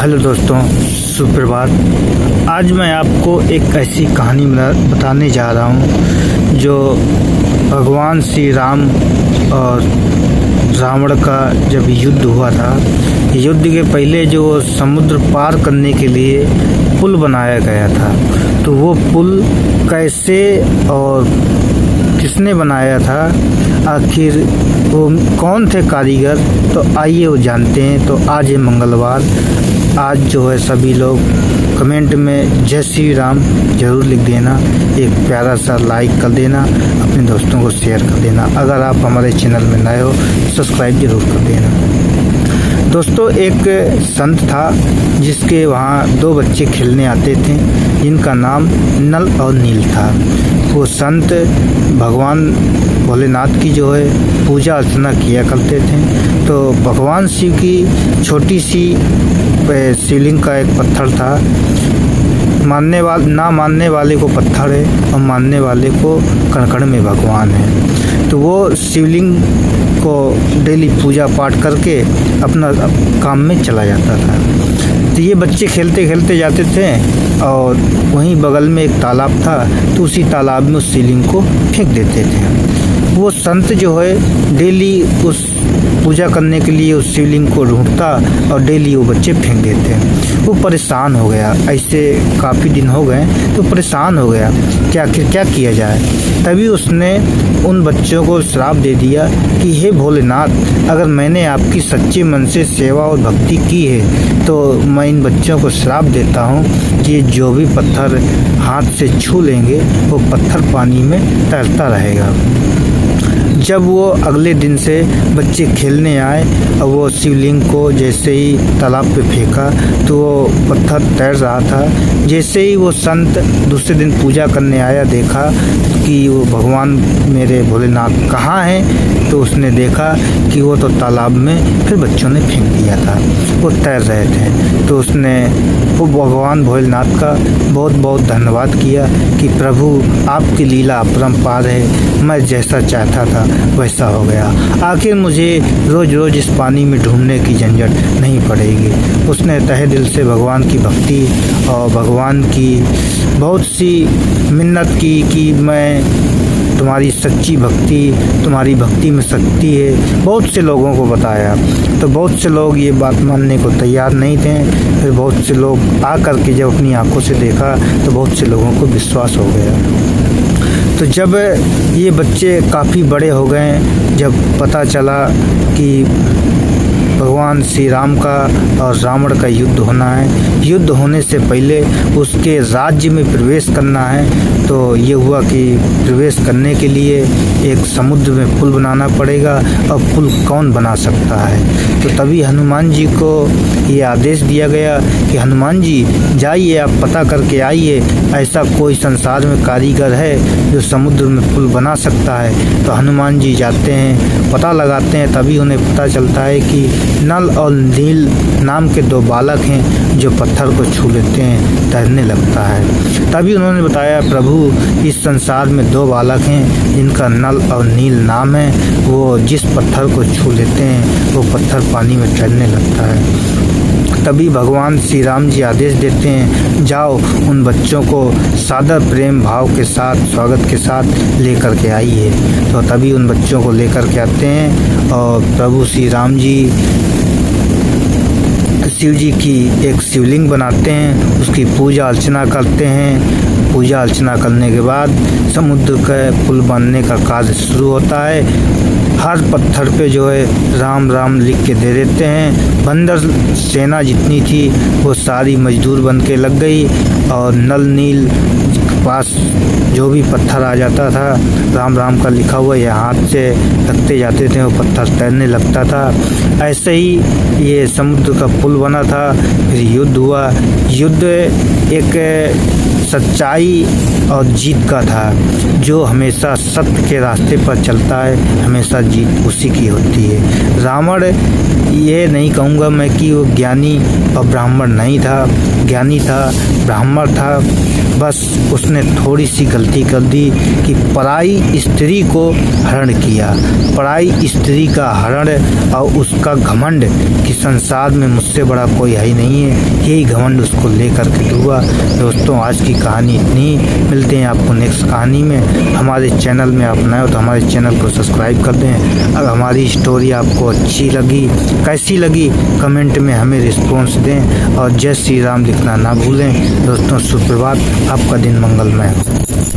Hello दोस्तों, सुप्रभात। आज मैं आपको एक ऐसी कहानी बताने जा रहा हूँ जो भगवान श्री राम और रावण का जब युद्ध हुआ था। युद्ध के पहले जो समुद्र पार करने के लिए पुल बनाया गया था, तो वो पुल कैसे और किसने बनाया था, आखिर वो कौन थे कारीगर, तो आइए वो जानते हैं। तो आज है मंगलवार। आज जो है सभी लोग कमेंट में जय श्री राम ज़रूर लिख देना, एक प्यारा सा लाइक कर देना, अपने दोस्तों को शेयर कर देना। अगर आप हमारे चैनल में नए हो सब्सक्राइब जरूर कर देना। दोस्तों, एक संत था जिसके वहाँ दो बच्चे खेलने आते थे, जिनका नाम नल और नील था। वो संत भगवान भोलेनाथ की जो है पूजा अर्चना किया करते थे। तो भगवान शिव की छोटी सी शिवलिंग का एक पत्थर था। ना मानने वाले को पत्थर है और मानने वाले को कण में भगवान है। तो वो शिवलिंग को डेली पूजा पाठ करके अपना काम में चला जाता था। तो ये बच्चे खेलते खेलते जाते थे और वहीं बगल में एक तालाब था, तो उसी तालाब में उस शिवलिंग को फेंक देते थे। वो संत जो है डेली उस पूजा करने के लिए उस शिवलिंग को ढूंढता और डेली वो बच्चे फेंक देते। वो परेशान हो गया, ऐसे काफ़ी दिन हो गए, तो परेशान हो गया क्या किया जाए। तभी उसने उन बच्चों को श्राप दे दिया कि हे भोलेनाथ, अगर मैंने आपकी सच्चे मन से सेवा और भक्ति की है तो मैं इन बच्चों को श्राप देता हूँ कि जो भी पत्थर हाथ से छू लेंगे वो पत्थर पानी में तैरता रहेगा। जब वो अगले दिन से बच्चे खेलने आए और वो शिवलिंग को जैसे ही तालाब पे फेंका तो वो पत्थर तैर रहा था। जैसे ही वो संत दूसरे दिन पूजा करने आया, देखा कि वो भगवान मेरे भोलेनाथ कहाँ हैं, तो उसने देखा कि वो तो तालाब में फिर बच्चों ने फेंक दिया था, वो तैर रहे थे। तो उसने वो भगवान भोलेनाथ का बहुत बहुत धन्यवाद किया कि प्रभु आपकी लीला अपरंपार है, मैं जैसा चाहता था वैसा हो गया। आखिर मुझे रोज़ रोज़ इस पानी में ढूंढने की झंझट नहीं पड़ेगी। उसने तहे दिल से भगवान की भक्ति और भगवान की बहुत सी मिन्नत की कि मैं तुम्हारी सच्ची भक्ति, तुम्हारी भक्ति में शक्ति है। बहुत से लोगों को बताया, तो बहुत से लोग ये बात मानने को तैयार नहीं थे। फिर बहुत से लोग आकर के जब अपनी आंखों से देखा तो बहुत से लोगों को विश्वास हो गया। तो जब ये बच्चे काफ़ी बड़े हो गए, जब पता चला कि भगवान श्री राम का और रावण का युद्ध होना है, युद्ध होने से पहले उसके राज्य में प्रवेश करना है, तो ये हुआ कि प्रवेश करने के लिए एक समुद्र में पुल बनाना पड़ेगा। और पुल कौन बना सकता है, तो तभी हनुमान जी को ये आदेश दिया गया कि हनुमान जी जाइए, आप पता करके आइए, ऐसा कोई संसार में कारीगर है जो समुद्र में पुल बना सकता है। तो हनुमान जी जाते हैं, पता लगाते हैं, तभी उन्हें पता चलता है कि नल और नील नाम के दो बालक हैं जो पत्थर को छू लेते हैं, तैरने लगता है। तभी उन्होंने बताया, प्रभु इस संसार में दो बालक हैं जिनका नल और नील नाम है, वो जिस पत्थर को छू लेते हैं वो पत्थर पानी में तैरने लगता है। तभी भगवान श्री राम जी आदेश देते हैं, जाओ उन बच्चों को सादर प्रेम भाव के साथ, स्वागत के साथ लेकर के आइए। तो तभी उन बच्चों को लेकर के आते हैं और प्रभु श्री राम जी शिव जी की एक शिवलिंग बनाते हैं, उसकी पूजा अर्चना करते हैं। पूजा अर्चना करने के बाद समुद्र का पुल बनने का कार्य शुरू होता है। हर पत्थर पे जो है राम राम लिख के दे देते हैं। बंदर सेना जितनी थी वो सारी मजदूर बन के लग गई और नल नील पास जो भी पत्थर आ जाता था, राम राम का लिखा हुआ या हाथ से रखते जाते थे, वो पत्थर तैरने लगता था। ऐसे ही ये समुद्र का पुल बना था। फिर युद्ध हुआ। युद्ध एक सच्चाई और जीत का था। जो हमेशा सत्य के रास्ते पर चलता है, हमेशा जीत उसी की होती है। रावण, ये नहीं कहूँगा मैं कि वो ज्ञानी और ब्राह्मण नहीं था, ज्ञानी था, ब्राह्मण था, बस उसने थोड़ी सी गलती कर दी कि पराई स्त्री को हरण किया। पराई स्त्री का हरण और उसका घमंड कि संसार में मुझसे बड़ा कोई है ही नहीं है, यही घमंड उसको लेकर के हुआ। दोस्तों, आज की कहानी इतनी, मिलते हैं आपको नेक्स्ट कहानी में। हमारे चैनल में आप नए हो तो हमारे चैनल को सब्सक्राइब कर दें। अगर हमारी स्टोरी आपको अच्छी लगी, कैसी लगी, कमेंट में हमें रिस्पॉन्स दें और जय श्री राम लिखना ना भूलें। दोस्तों, सुप्रभात, आपका दिन मंगलमय हो।